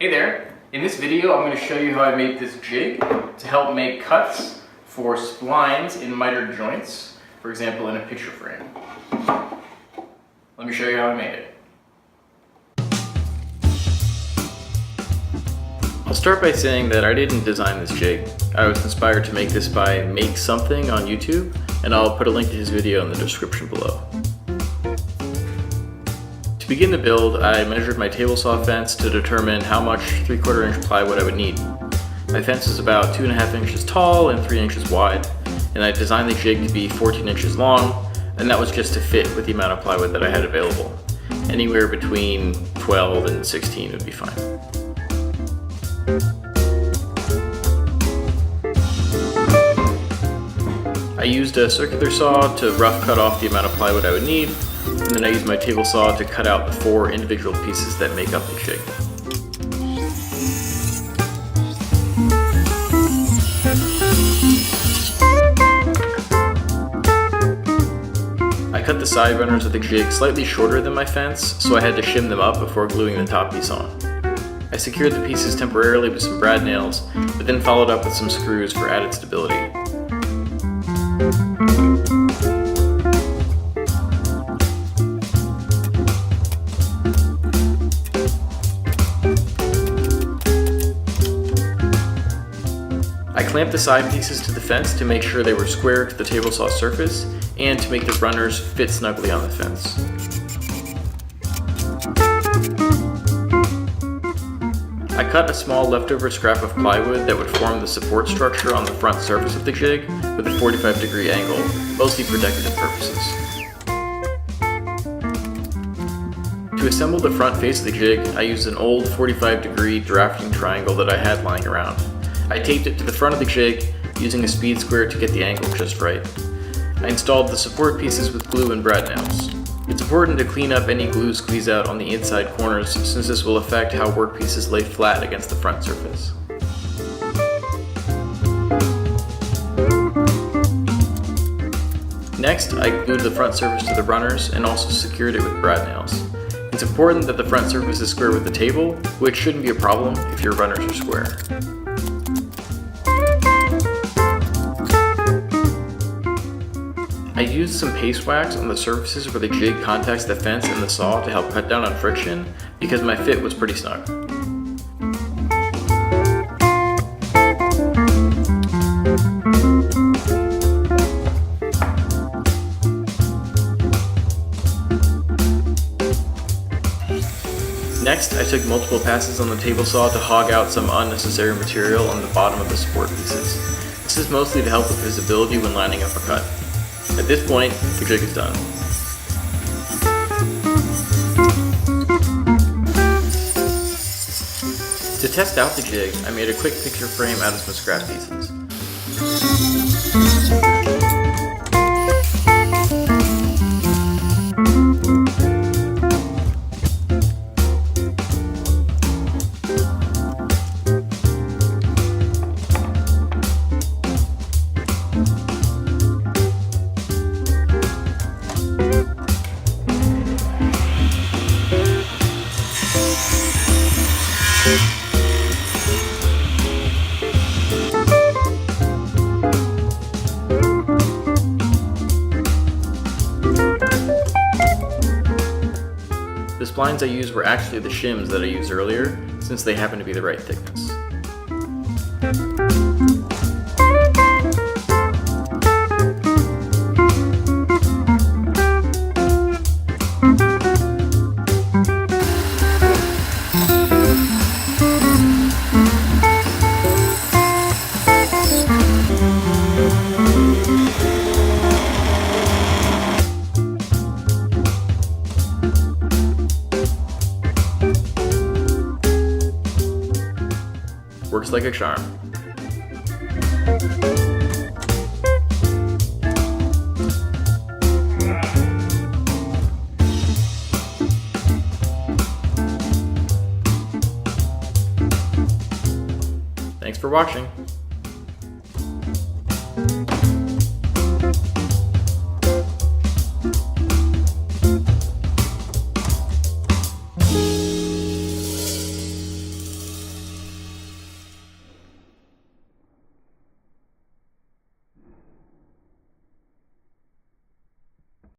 Hey there! In this video I'm going to show you how I made this jig to help make cuts for splines in mitered joints, for example in a picture frame. Let me show you how I made it. I'll start by saying that I didn't design this jig. I was inspired to make this by Make Something on YouTube, and I'll put a link to his video in the description below. To begin the build, I measured my table saw fence to determine how much 3/4 inch plywood I would need. My fence is about 2.5 inches tall and 3 inches wide, and I designed the jig to be 14 inches long, and that was just to fit with the amount of plywood that I had available. Anywhere between 12 and 16 would be fine. I used a circular saw to rough cut off the amount of plywood I would need, and then I used my table saw to cut out the 4 individual pieces that make up the jig. I cut the side runners of the jig slightly shorter than my fence, so I had to shim them up before gluing the top piece on. I secured the pieces temporarily with some brad nails, but then followed up with some screws for added stability. I clamped the side pieces to the fence to make sure they were square to the table saw surface and to make the runners fit snugly on the fence. I cut a small leftover scrap of plywood that would form the support structure on the front surface of the jig with a 45-degree angle, mostly for decorative purposes. To assemble the front face of the jig, I used an old 45-degree drafting triangle that I had lying around. I taped it to the front of the jig using a speed square to get the angle just right. I installed the support pieces with glue and brad nails. It's important to clean up any glue squeeze out on the inside corners, since this will affect how workpieces lay flat against the front surface. Next, I glued the front surface to the runners and also secured it with brad nails. It's important that the front surface is square with the table, which shouldn't be a problem if your runners are square. I used some paste wax on the surfaces where the jig contacts the fence and the saw to help cut down on friction, because my fit was pretty snug. Next, I took multiple passes on the table saw to hog out some unnecessary material on the bottom of the support pieces. This is mostly to help with visibility when lining up a cut. At this point, the jig is done. To test out the jig, I made a quick picture frame out of some scrap pieces. The splines I used were actually the shims that I used earlier, since they happen to be the right thickness. Works like a charm. Thanks for watching.